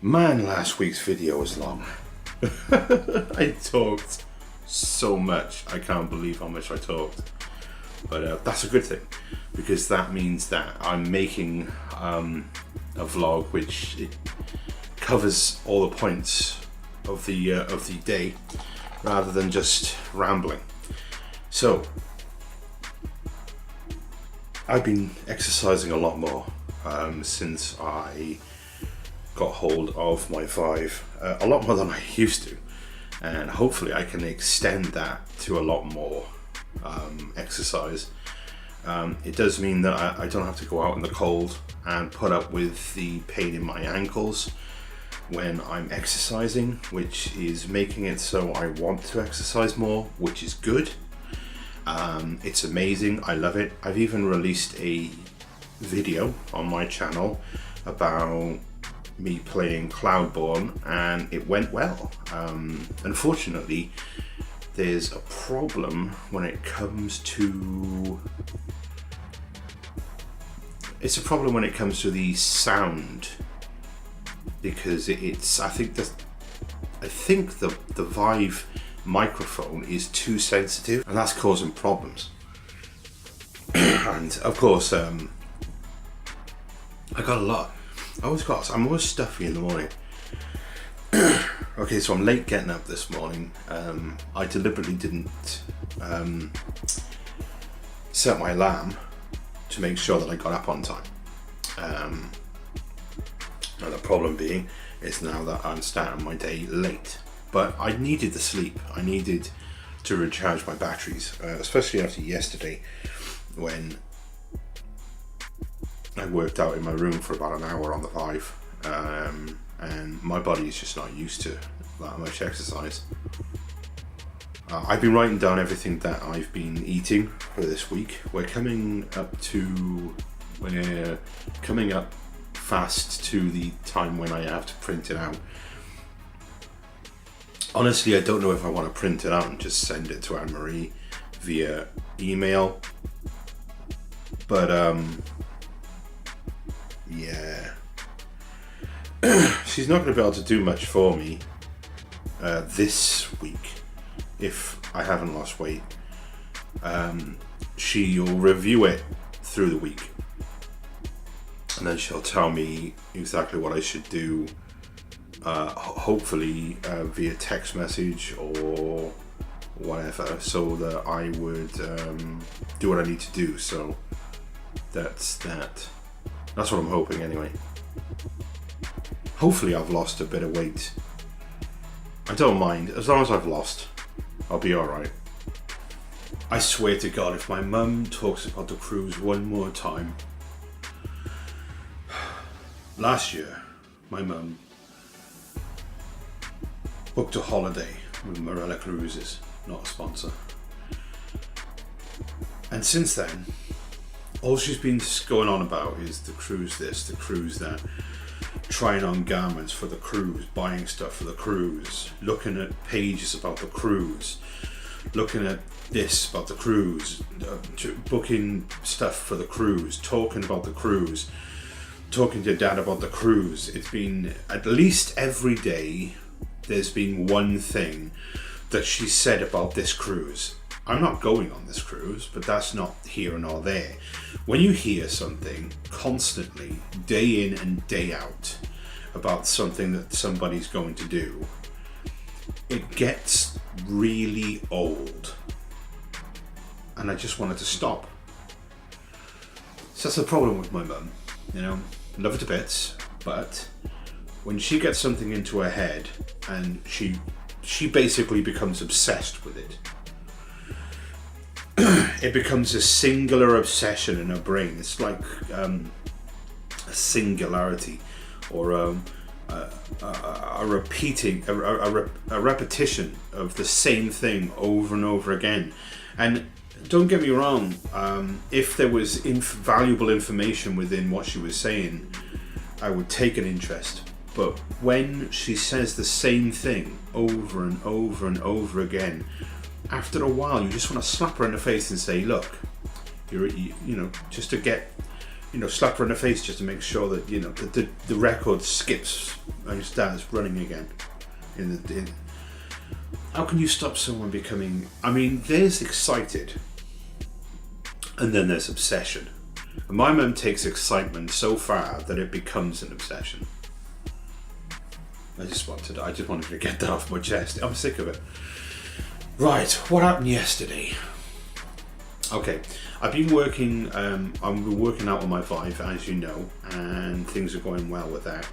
Man, last week's video was long. I talked so much. I can't believe how much I talked. But that's a good thing, because that means that I'm making a vlog which it covers all the points of the day, rather than just rambling. So I've been exercising a lot more since I got hold of my Vive, a lot more than I used to, and hopefully I can extend that to a lot more exercise. It does mean that I don't have to go out in the cold and put up with the pain in my ankles when I'm exercising, which is making it so I want to exercise more, which is good. It's amazing. I love it. I've even released a video on my channel about me playing Cloudborne, and it went well. Unfortunately, there's a problem when it comes to the sound, because I think the Vive microphone is too sensitive, and that's causing problems. And of course, I'm always stuffy in the morning. Okay, so I'm late getting up this morning. I deliberately didn't set my alarm to make sure that I got up on time. And the problem being is now that I'm starting my day late. But I needed the sleep. I needed to recharge my batteries, especially after yesterday, when I worked out in my room for about an hour on the Vive, and my body is just not used to that much exercise. I've been writing down everything that I've been eating for this week. We're coming up fast to the time when I have to print it out. Honestly, I don't know if I want to print it out and just send it to Anne-Marie via email, but yeah, she's not going to be able to do much for me this week if I haven't lost weight. She'll review it through the week, and then she'll tell me exactly what I should do, hopefully via text message or whatever, so that I would do what I need to do. So that's that. That's what I'm hoping anyway. Hopefully I've lost a bit of weight. I don't mind, as long as I've lost, I'll be alright. I swear to God, if my mum talks about the cruise one more time. Last year, my mum booked a holiday with Marella Cruises, not a sponsor. And since then, all she's been going on about is the cruise this, the cruise that, trying on garments for the cruise, buying stuff for the cruise, looking at pages about the cruise, looking at this about the cruise, booking stuff for the cruise, talking about the cruise, talking to Dad about the cruise. It's been at least every day there's been one thing that she said about this cruise. I'm not going on this cruise, but that's not here nor there. When you hear something constantly, day in and day out, about something that somebody's going to do, it gets really old. And I just wanted to stop. So that's the problem with my mum. You know, love her to bits, but when she gets something into her head and she basically becomes obsessed with it, it becomes a singular obsession in her brain. It's like a singularity, or a repetition of the same thing over and over again. And don't get me wrong, if there was valuable information within what she was saying, I would take an interest. But when she says the same thing over and over and over again, after a while you just want to slap her in the face and say, look, you know, just to get slap her in the face just to make sure that the record skips and starts running again. How can you stop someone becoming? I mean, there's excited, and then there's obsession. And my mum takes excitement so far that it becomes an obsession. I just wanted to get that off my chest. I'm sick of it. Right, what happened yesterday? Okay, I've been working. I'm working out on my Vive, as you know, and things are going well with that.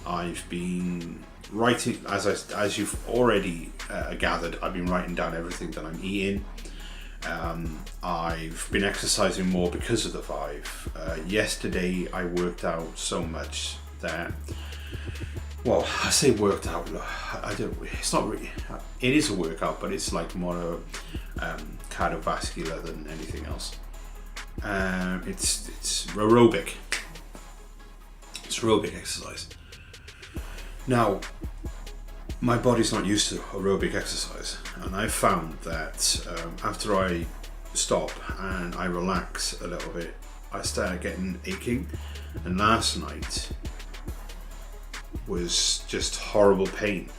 I've been writing, as you've already gathered. I've been writing down everything that I'm eating. I've been exercising more because of the Vive. Yesterday, I worked out so much that. Well, I say worked out. It's not really. It is a workout, but it's like more cardiovascular than anything else. It's aerobic. It's aerobic exercise. Now, my body's not used to aerobic exercise, and I found that after I stop and I relax a little bit, I started getting aching. And last night was just horrible pain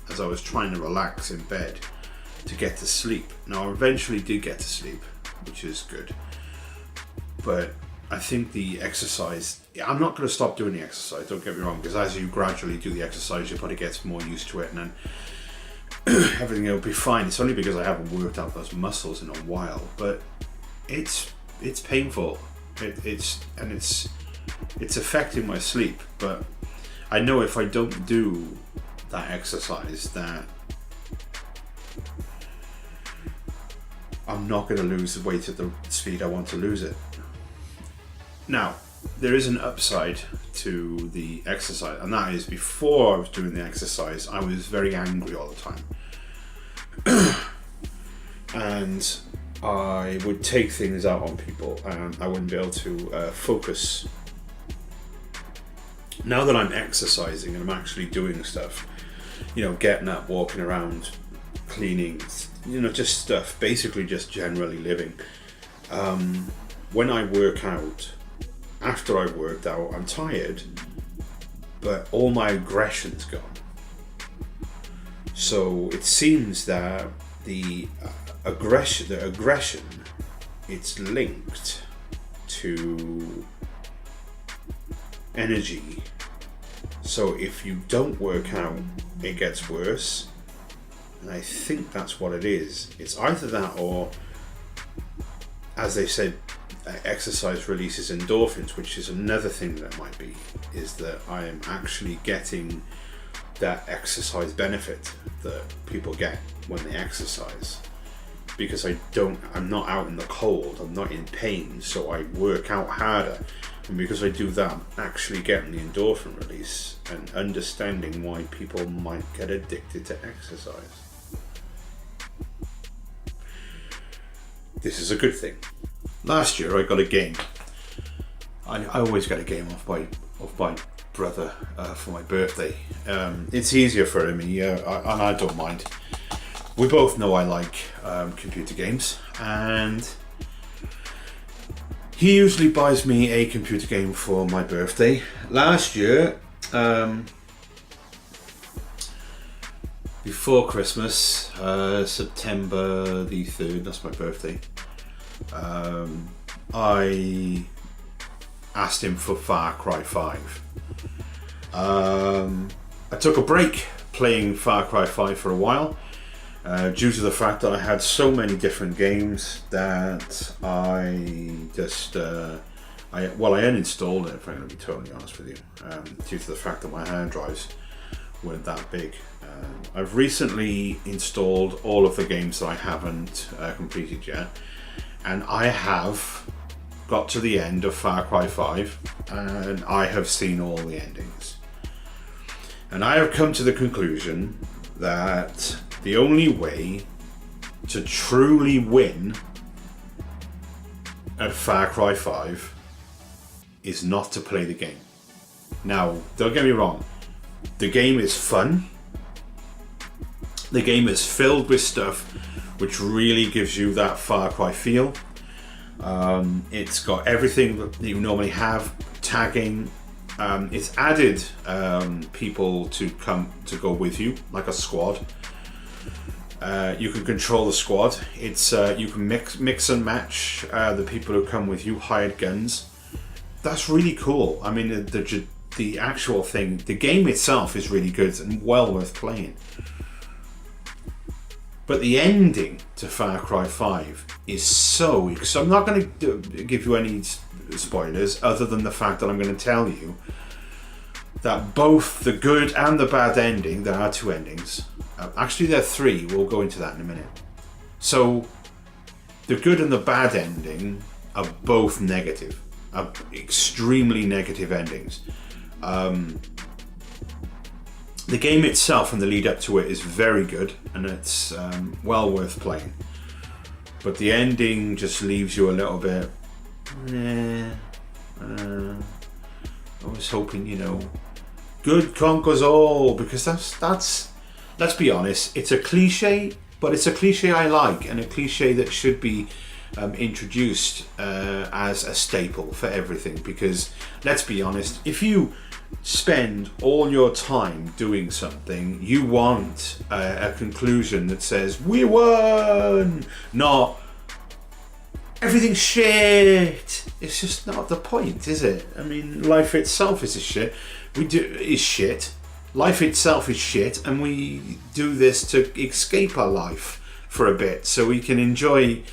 as I was trying to relax in bed to get to sleep. Now, I eventually did get to sleep, which is good, but I think the exercise, I'm not going to stop doing the exercise, don't get me wrong, because as you gradually do the exercise, your body gets more used to it, and then everything will be fine. It's only because I haven't worked out those muscles in a while, but it's painful. It's affecting my sleep, but I know if I don't do that exercise that I'm not going to lose the weight at the speed I want to lose it. Now, there is an upside to the exercise, and that is before I was doing the exercise, I was very angry all the time. And I would take things out on people, and I wouldn't be able to focus. Now that I'm exercising and I'm actually doing stuff, getting up, walking around, cleaning, just stuff, basically just generally living. When I work out, after I've worked out, I'm tired, but all my aggression's gone. So it seems that the aggression, it's linked to energy. So if you don't work out, it gets worse. And I think that's what it is. It's either that or, as they said, exercise releases endorphins, which is another thing that it might be, is that I am actually getting that exercise benefit that people get when they exercise. Because I'm not out in the cold, I'm not in pain, so I work out harder. And because I do that, I'm actually getting the endorphin release and understanding why people might get addicted to exercise. This is a good thing. Last year I got a game. I always get a game off my brother for my birthday. It's easier for him, and I don't mind. We both know I like computer games, and he usually buys me a computer game for my birthday. Last year, before Christmas, September the 3rd, that's my birthday, I asked him for Far Cry 5. I took a break playing Far Cry 5 for a while, due to the fact that I had so many different games that I just I uninstalled it, if I'm going to be totally honest with you, due to the fact that my hard drives weren't that big. I've recently installed all of the games that I haven't completed yet, and I have got to the end of Far Cry 5, and I have seen all the endings. And I have come to the conclusion that the only way to truly win at Far Cry 5 is not to play the game. Now, don't get me wrong, the game is fun. The game is filled with stuff which really gives you that Far Cry feel. It's got everything that you normally have, tagging. It's added people to go with you, like a squad. You can control the squad. It's you can mix and match the people who come with you, hired guns. That's really cool. I mean, the actual thing, the game itself is really good and well worth playing. But the ending to Far Cry 5 is so I'm not going to give you any spoilers other than the fact that I'm going to tell you that both the good and the bad ending, there are two endings. Actually, there are three. We'll go into that in a minute. So, the good and the bad ending are both negative, are extremely negative endings. The game itself and the lead up to it is very good, and it's well worth playing. But the ending just leaves you a little bit. I was hoping, good conquers all, because that's. Let's be honest, it's a cliche, but it's a cliche I like, and a cliche that should be introduced as a staple for everything. Because let's be honest, if you spend all your time doing something, you want a conclusion that says we won, not everything's shit. It's just not the point, is it? I mean, life itself is shit. Life itself is shit, and we do this to escape our life for a bit so we can enjoy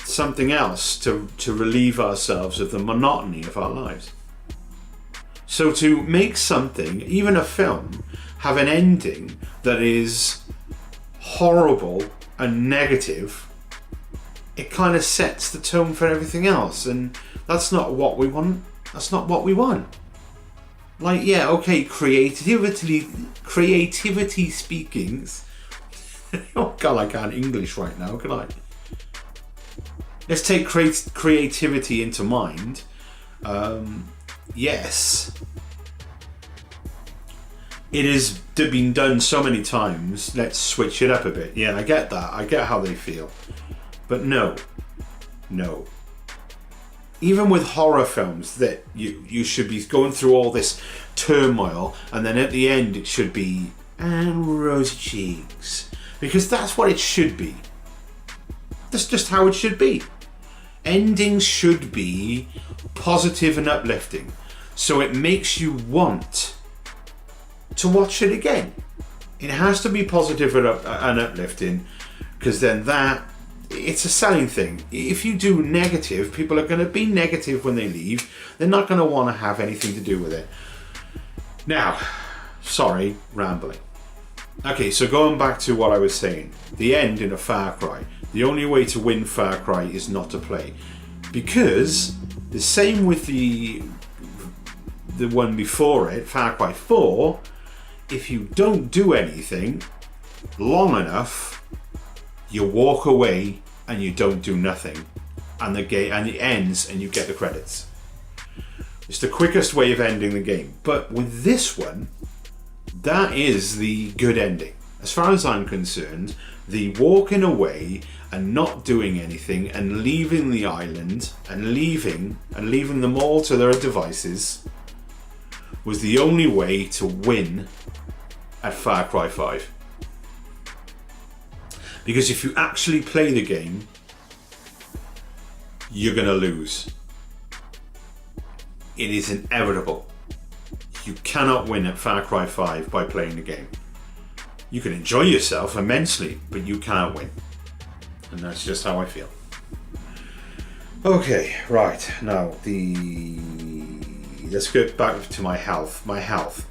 something else to relieve ourselves of the monotony of our lives. So to make something, even a film, have an ending that is horrible and negative, it kind of sets the tone for everything else, and that's not what we want. That's not what we want. Like, yeah, okay, creativity speaking. Oh God, I can't English right now, can I? Let's take creativity into mind. Yes, it has been done so many times. Let's switch it up a bit. Yeah, I get that. I get how they feel. But no. Even with horror films, that you should be going through all this turmoil, and then at the end it should be rosy cheeks, because that's what it should be. That's just how it should be. Endings should be positive and uplifting, so it makes you want to watch it again. It has to be positive and uplifting, because then it's a selling thing. If you do negative, people are going to be negative when they leave. They're not going to want to have anything to do with it. Now, sorry, rambling. Okay, so going back to what I was saying. The end in a Far Cry. The only way to win Far Cry is not to play. Because the same with the one before it, Far Cry 4, if you don't do anything long enough, you walk away and you don't do nothing, and it ends and you get the credits. It's the quickest way of ending the game. But with this one, that is the good ending. As far as I'm concerned, the walking away and not doing anything and leaving the island and leaving them all to their devices was the only way to win at Far Cry 5. Because if you actually play the game, you're going to lose. It is inevitable. You cannot win at Far Cry 5 by playing the game. You can enjoy yourself immensely, but you can't win. And that's just how I feel. Okay, right. Now, let's get back to my health.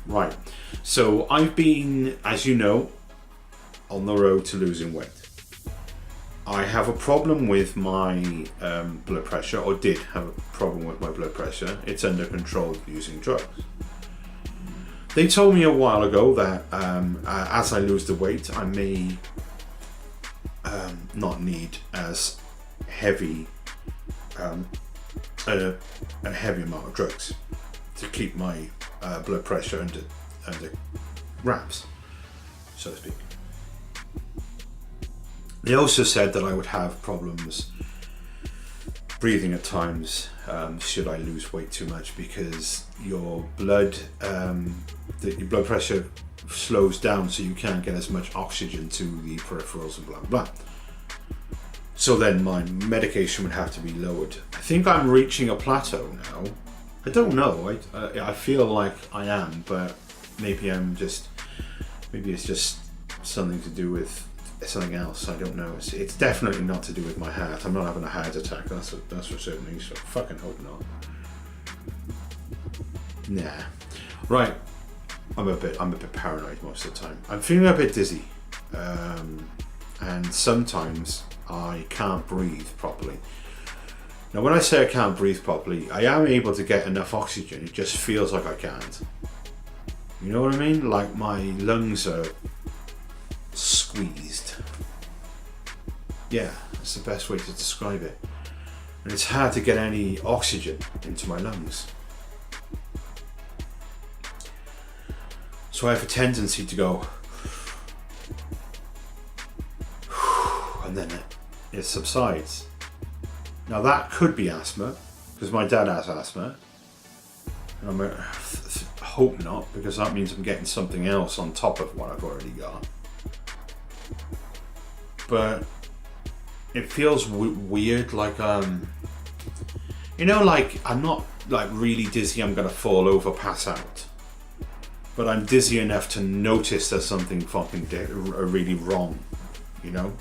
Right. So I've been, as you know, on the road to losing weight. I have a problem with my blood pressure, or did have a problem with my blood pressure. It's under control using drugs. They told me a while ago that as I lose the weight, I may not need as heavy a heavy amount of drugs to keep my blood pressure under wraps, so to speak. They also said that I would have problems breathing at times should I lose weight too much, because your blood pressure slows down, so you can't get as much oxygen to the peripherals and blah blah. So then my medication would have to be lowered. I think I'm reaching a plateau now. I don't know. I feel like I am, but maybe it's just something to do with something else. I don't know. It's definitely not to do with my heart. I'm not having a heart attack. That's for certain. So fucking hope not. Nah. Right. I'm a bit paranoid most of the time. I'm feeling a bit dizzy, and sometimes I can't breathe properly. Now, when I say I can't breathe properly, I am able to get enough oxygen. It just feels like I can't. You know what I mean? Like my lungs are squeezed. Yeah, that's the best way to describe it. And it's hard to get any oxygen into my lungs. So I have a tendency to go, and then it subsides. Now that could be asthma, because my dad has asthma. And I hope not, because that means I'm getting something else on top of what I've already got. But it feels weird, like like I'm not like really dizzy, I'm gonna fall over, pass out. But I'm dizzy enough to notice there's something fucking really wrong, you know?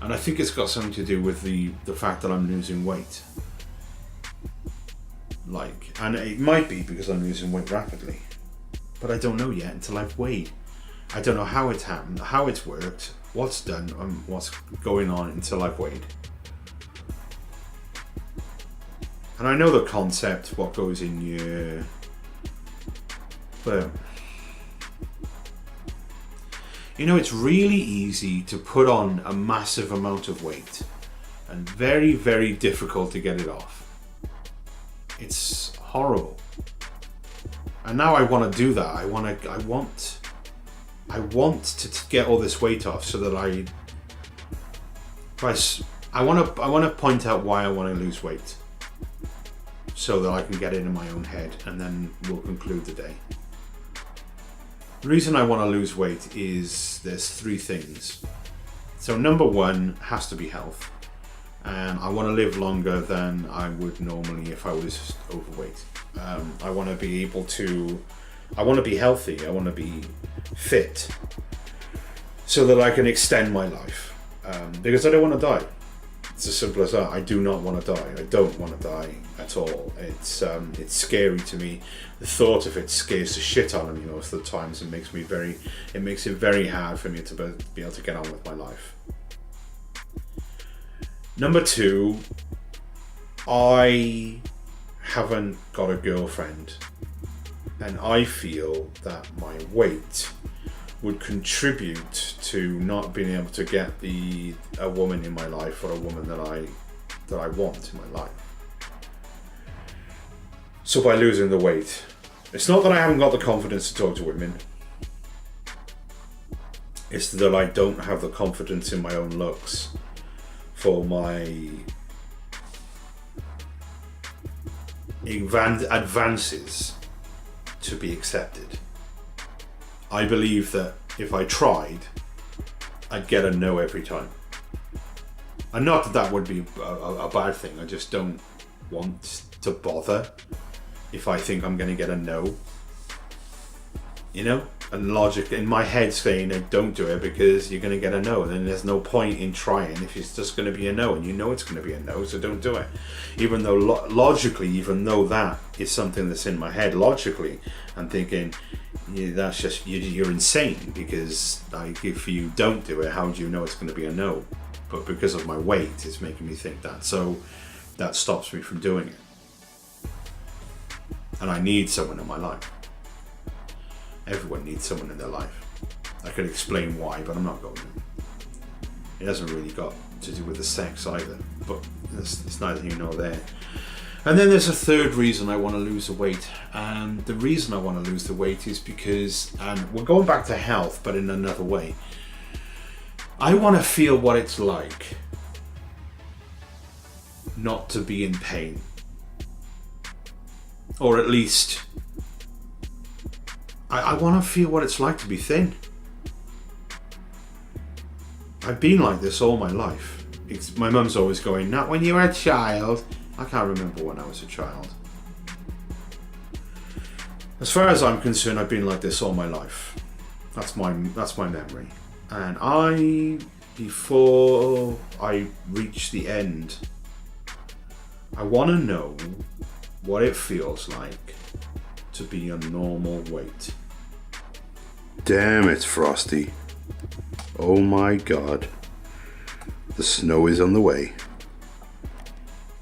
And I think it's got something to do with the fact that I'm losing weight. And it might be because I'm losing weight rapidly. But I don't know yet until I've weighed. I don't know how it's happened, how it's worked, what's done, and what's going on until I've weighed. And I know the concept, what goes in you. But it's really easy to put on a massive amount of weight and very, very difficult to get it off. It's horrible. And now I want to do that. I want to get all this weight off so that I want to point out why I want to lose weight, so that I can get it in my own head, and then we'll conclude the day. The reason I want to lose weight is there's 3 things. So number 1 has to be health. And I want to live longer than I would normally if I was overweight. I want to be healthy. I want to be fit, so that I can extend my life. Because I don't want to die. It's as simple as that. I do not want to die. I don't want to die at all. It's scary to me. The thought of it scares the shit out of me most of the times, and makes it very hard for me to be able to get on with my life. Number 2, I haven't got a girlfriend, and I feel that my weight would contribute to not being able to get a woman in my life, or a woman that I want in my life. So by losing the weight, it's not that I haven't got the confidence to talk to women. It's that I don't have the confidence in my own looks for my advances to be accepted. I believe that if I tried, I'd get a no every time. And not that would be a bad thing, I just don't want to bother if I think I'm going to get a no. And logic in my head saying, don't do it because you're going to get a no, and then there's no point in trying if it's just going to be a no, and it's going to be a no, so don't do it. Even though logically, even though that is something that's in my head, logically I'm thinking, yeah, that's just, you're insane, because if you don't do it, how do you know it's going to be a no? But because of my weight, it's making me think that, so that stops me from doing it. And I need someone in my life. Everyone needs someone in their life. I could explain why, but I'm not going to. It hasn't really got to do with the sex either, but it's neither here nor there. And then there's a third reason I want to lose the weight. And the reason I want to lose the weight is because, and we're going back to health, but in another way. I want to feel what it's like not to be in pain. Or at least, I want to feel what it's like to be thin. I've been like this all my life. My mum's always going, not when you were a child. I can't remember when I was a child. As far as I'm concerned, I've been like this all my life. That's my memory. And before I reach the end, I want to know what it feels like to be a normal weight. Damn it, Frosty. Oh my god. The snow is on the way.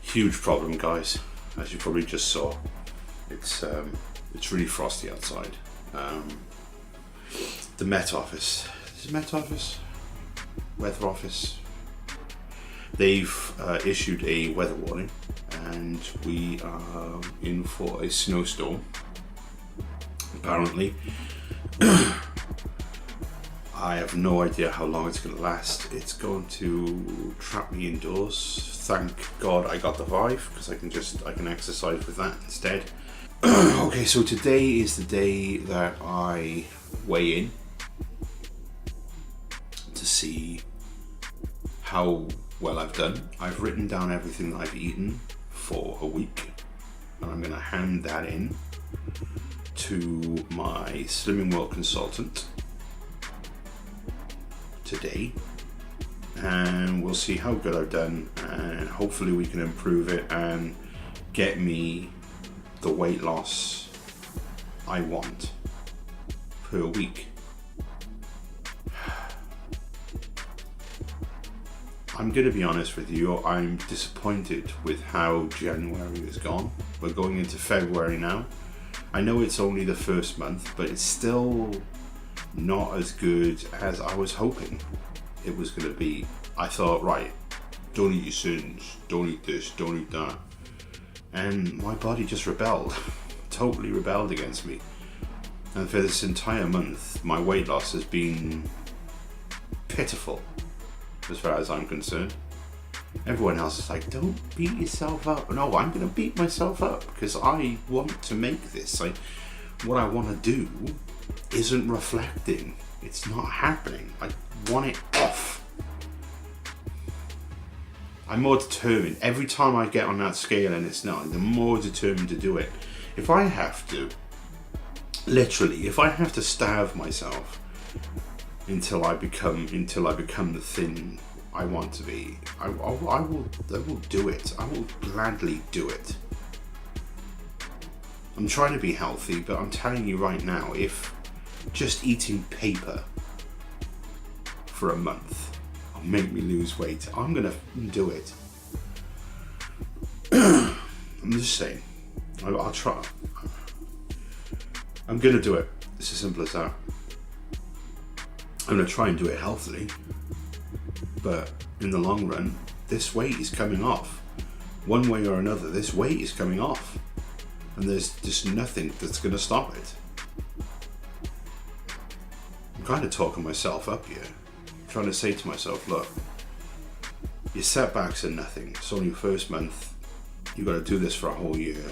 Huge problem, guys. As you probably just saw. It's really frosty outside. The Met Office. Is it Met Office? Weather Office. They've issued a weather warning, and we are in for a snowstorm. Apparently. I have no idea how long it's going to last. It's going to trap me indoors. Thank God I got the Vive, because I can exercise with that instead. Okay, so today is the day that I weigh in to see how well I've done. I've written down everything that I've eaten for a week, and I'm going to hand that in to my Slimming World consultant today, and we'll see how good I've done, and hopefully we can improve it and get me the weight loss I want per week. I'm gonna be honest with you, I'm disappointed with how January has gone. We're going into February now. I know it's only the first month, but it's still not as good as I was hoping it was going to be. I thought, right, don't eat your sins, don't eat this, don't eat that. And my body just rebelled, totally rebelled against me. And for this entire month, my weight loss has been pitiful, as far as I'm concerned. Everyone else is like, don't beat yourself up. No, I'm going to beat myself up because I want to make this. What I want to do isn't reflecting. It's not happening. I want it off. I'm more determined. Every time I get on that scale and it's not, I'm more determined to do it. If I have to, literally, if I have to starve myself until I become the thin I want to be, I will do it. I will gladly do it. I'm trying to be healthy, but I'm telling you right now, if just eating paper for a month will make me lose weight, I'm gonna do it. I'm just saying. I'll try. I'm gonna do it. It's as simple as that. I'm gonna try and do it healthily, but in the long run, this weight is coming off. One way or another, this weight is coming off. And there's just nothing that's going to stop it. I'm kind of talking myself up here. I'm trying to say to myself, look, your setbacks are nothing. It's only your first month. You've got to do this for a whole year.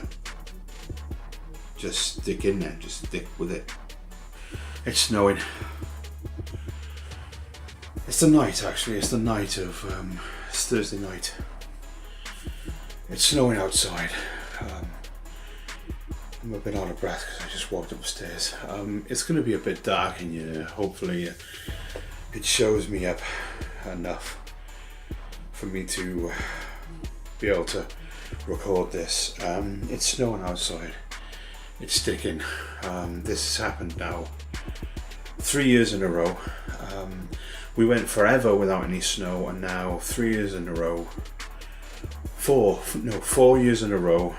Just stick in there. Just stick with it. It's snowing. It's the night, actually. It's the night of... it's Thursday night. It's snowing outside. I'm a bit out of breath because I just walked upstairs. It's going to be a bit dark in here. Hopefully it shows me up enough for me to be able to record this. It's snowing outside. It's sticking. This has happened now 3 years in a row. We went forever without any snow, and now 3 years in a row. 4 years in a row.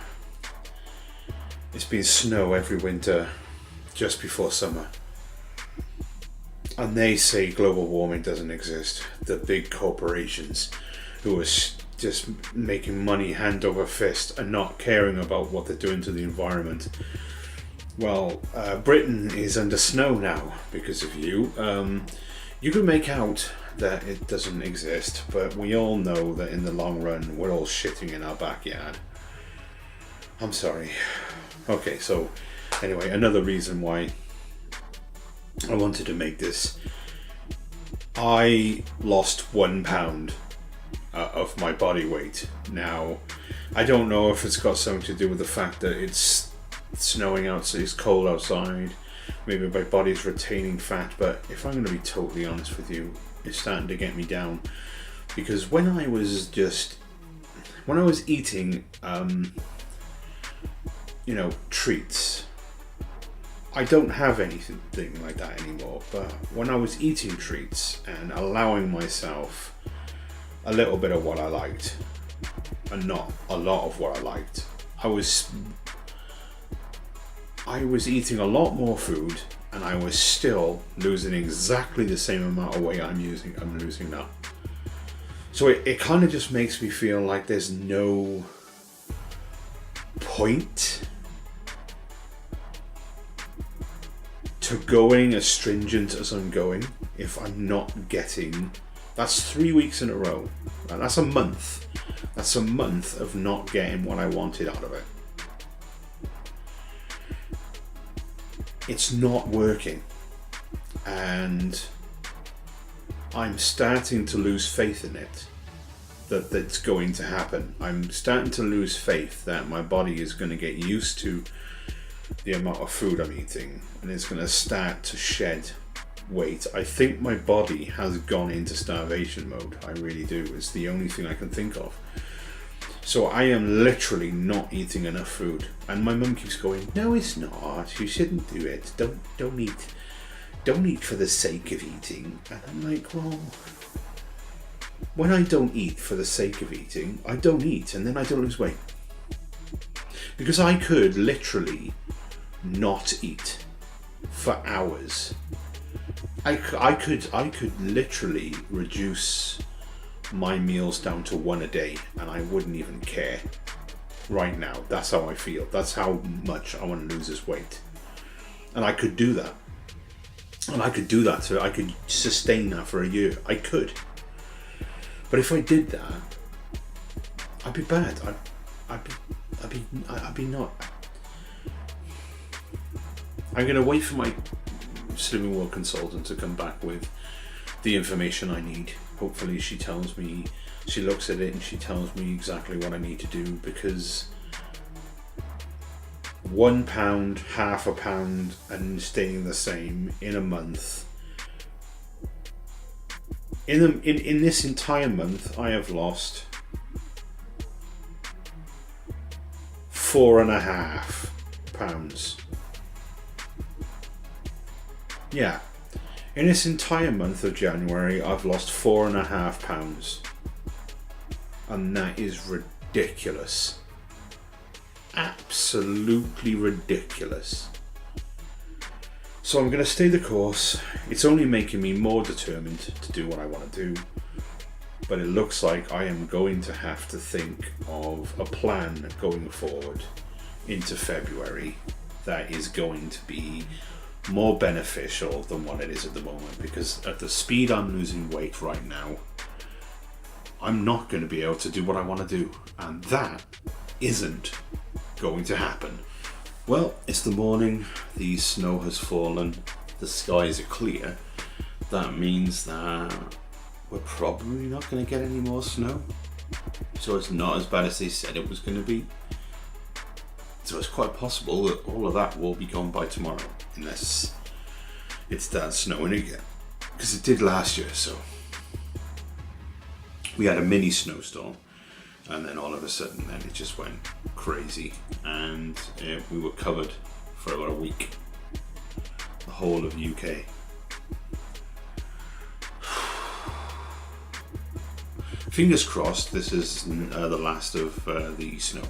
It's been snow every winter just before summer. And they say global warming doesn't exist. The big corporations who are just making money hand over fist and not caring about what they're doing to the environment. Well, Britain is under snow now because of you. You can make out that it doesn't exist, but we all know that in the long run we're all shitting in our backyard. I'm sorry. Okay, so anyway, another reason why I wanted to make this. I lost 1 pound of my body weight. Now, I don't know if it's got something to do with the fact that it's snowing outside, it's cold outside, maybe my body's retaining fat, but if I'm going to be totally honest with you, it's starting to get me down. Because when I was eating, treats, I don't have anything like that anymore, but when I was eating treats and allowing myself a little bit of what I liked and not a lot of what I liked, I was eating a lot more food and I was still losing exactly the same amount of weight I'm losing now. So it kind of just makes me feel like there's no point to going as stringent as I'm going if I'm not getting. That's 3 weeks in a row. And that's a month. That's a month of not getting what I wanted out of it. It's not working. And I'm starting to lose faith in it. That it's going to happen. I'm starting to lose faith that my body is going to get used to the amount of food I'm eating and it's going to start to shed weight. I think my body has gone into starvation mode. I really do. It's the only thing I can think of. So I am literally not eating enough food, and my mum keeps going, "No, it's not. You shouldn't do it. Don't eat for the sake of eating." And I'm like, well, when I don't eat for the sake of eating, I don't eat, and then I don't lose weight. Because I could literally not eat for hours. I could literally reduce my meals down to 1 a day and I wouldn't even care. Right now, that's how I feel. That's how much I want to lose this weight. And I could do that. And I could do that, so I could sustain that for a year. I could. But if I did that, I'd be bad. I'd be not. I'm going to wait for my Slimming World consultant to come back with the information I need. Hopefully she tells me, she looks at it and she tells me exactly what I need to do, because 1 pound, half a pound and staying the same in a month. In this entire month, I have lost 4.5 pounds. Yeah, in this entire month of January, I've lost 4.5 pounds. And that is ridiculous. Absolutely ridiculous. So I'm going to stay the course. It's only making me more determined to do what I want to do. But it looks like I am going to have to think of a plan going forward into February that is going to be more beneficial than what it is at the moment, because at the speed I'm losing weight right now, I'm not going to be able to do what I want to do, and that isn't going to happen. Well, it's the morning, the snow has fallen, the skies are clear. That means that we're probably not going to get any more snow, so it's not as bad as they said it was going to be. So it's quite possible that all of that will be gone by tomorrow, unless it starts snowing again, because it did last year. So we had a mini snowstorm, and then all of a sudden then it just went crazy, and we were covered for about a week, the whole of UK. Fingers crossed this is the last of the snow.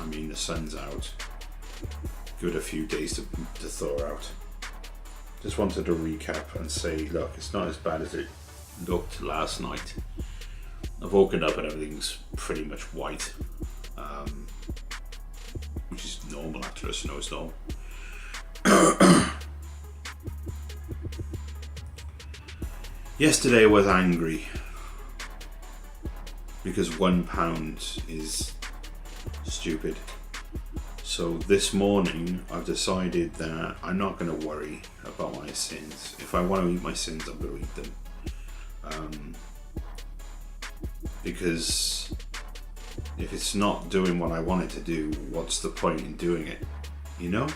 I mean, the sun's out. Good a few days to thaw out. Just wanted to recap and say, look, it's not as bad as it looked last night. I've woken up and everything's pretty much white, which is normal after a snowstorm. Yesterday I was angry because £1 is stupid. So this morning I've decided that I'm not going to worry about my sins. If I want to eat my sins, I'm going to eat them. Because if it's not doing what I want it to do, what's the point in doing it? You know?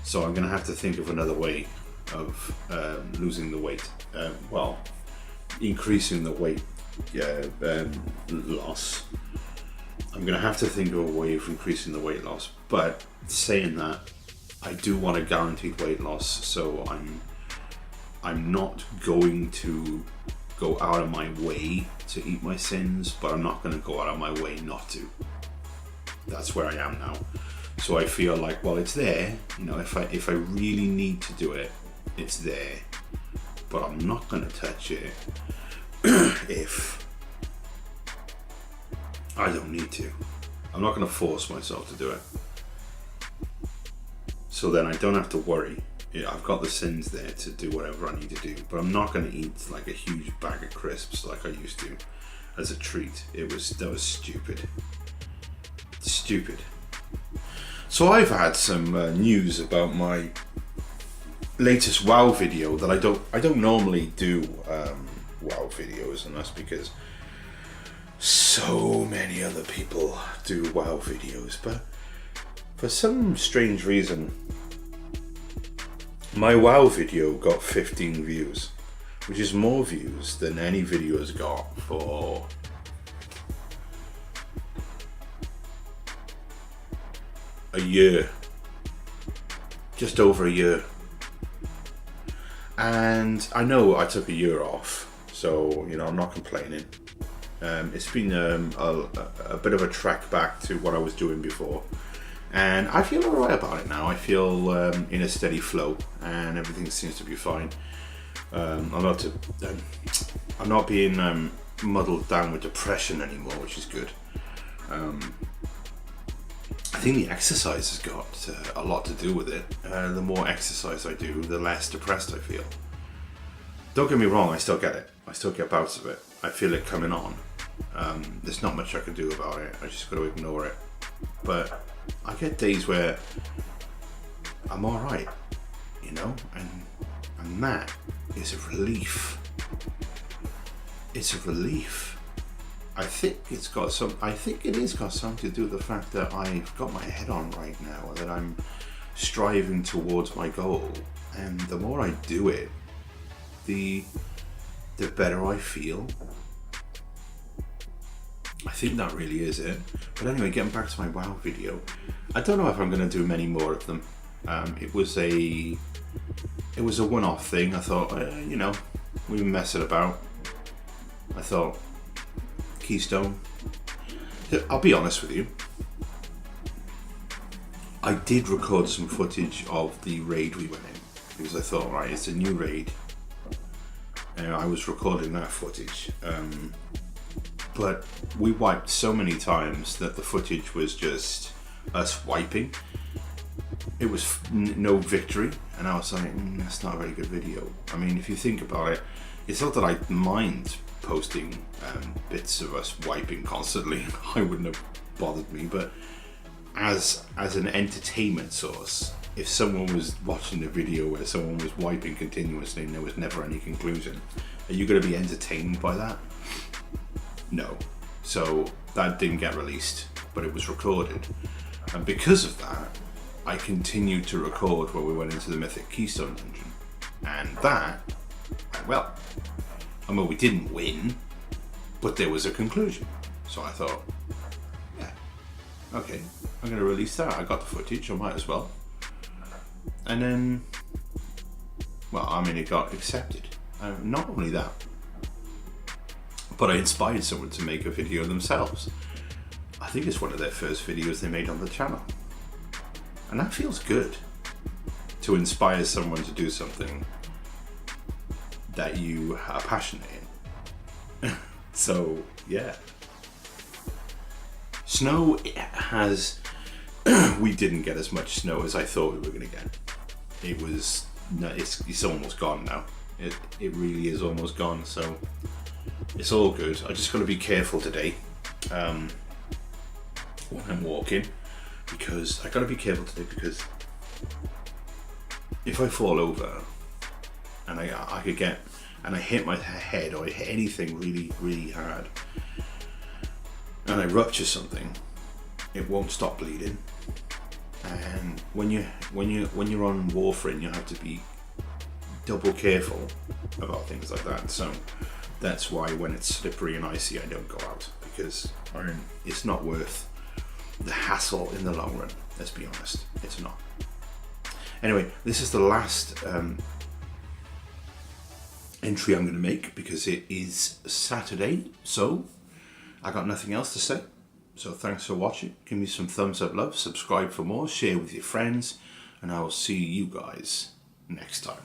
So I'm going to have to think of another way of losing the weight. Increasing the weight loss. I'm going to have to think of a way of increasing the weight loss. But saying that, I do want a guaranteed weight loss, so I'm not going to go out of my way to eat my sins, but I'm not going to go out of my way not to. That's where I am now. So I feel like, well, it's there. You know, if I really need to do it, it's there. But I'm not going to touch it if I don't need to. I'm not going to force myself to do it. So then I don't have to worry. Yeah, I've got the sins there to do whatever I need to do, but I'm not going to eat like a huge bag of crisps like I used to as a treat. That was stupid. Stupid. So I've had some news about my latest WoW video that I don't normally do WoW videos, and that's because so many other people do WoW videos, but for some strange reason my WoW video got 15 views, which is more views than any video has got for a year, just over a year. And I know I took a year off, so you know I'm not complaining. It's been a bit of a trek back to what I was doing before, and I feel alright about it now. I feel in a steady flow, and everything seems to be fine. I'm not being muddled down with depression anymore, which is good. I think the exercise has got a lot to do with it. The more exercise I do, the less depressed I feel. Don't get me wrong, I still get it. I still get bouts of it. I feel it coming on. There's not much I can do about it. I just got to ignore it. But I get days where I'm alright, you know, and that is a relief. It's a relief. I think it is got something to do with the fact that I've got my head on right now, that I'm striving towards my goal, and the more I do it, the better I feel. I think that really is it. But anyway, getting back to my WoW video, I don't know if I'm going to do many more of them. It was a one-off thing. I thought, you know, we were messing about. I thought, Keystone. I'll be honest with you. I did record some footage of the raid we went in because I thought, right, it's a new raid. I was recording that footage. But we wiped so many times that the footage was just us wiping. It was no victory, and I was like, that's not a very good video. I mean, if you think about it, it's not that I mind posting bits of us wiping constantly. I wouldn't have bothered me, but as an entertainment source, if someone was watching a video where someone was wiping continuously and there was never any conclusion, are you going to be entertained by that? No. So that didn't get released, but it was recorded, and because of that I continued to record when we went into the Mythic Keystone dungeon, and that went well. I mean, we didn't win, but there was a conclusion. So I thought, yeah, okay, I'm going to release that. I got the footage, I might as well. And then, well, I mean, it got accepted. Not only that, but I inspired someone to make a video themselves. I think it's one of their first videos they made on the channel. And that feels good, to inspire someone to do something that you are passionate in. So yeah, snow has we didn't get as much snow as I thought we were going to get. It's almost gone now. It really is almost gone, so it's all good. I just got to be careful today when I'm walking, because I got to be careful today because if I fall over and I could get and I hit my head or I hit anything really really hard and I rupture something, it won't stop bleeding. And when you're on warfarin, you have to be double careful about things like that. So that's why when it's slippery and icy, I don't go out, because it's not worth the hassle in the long run. Let's be honest, it's not. Anyway, this is the last entry I'm going to make because it is Saturday, so I got nothing else to say. So thanks for watching. Give me some thumbs up, love, subscribe for more, share with your friends, and I will see you guys next time.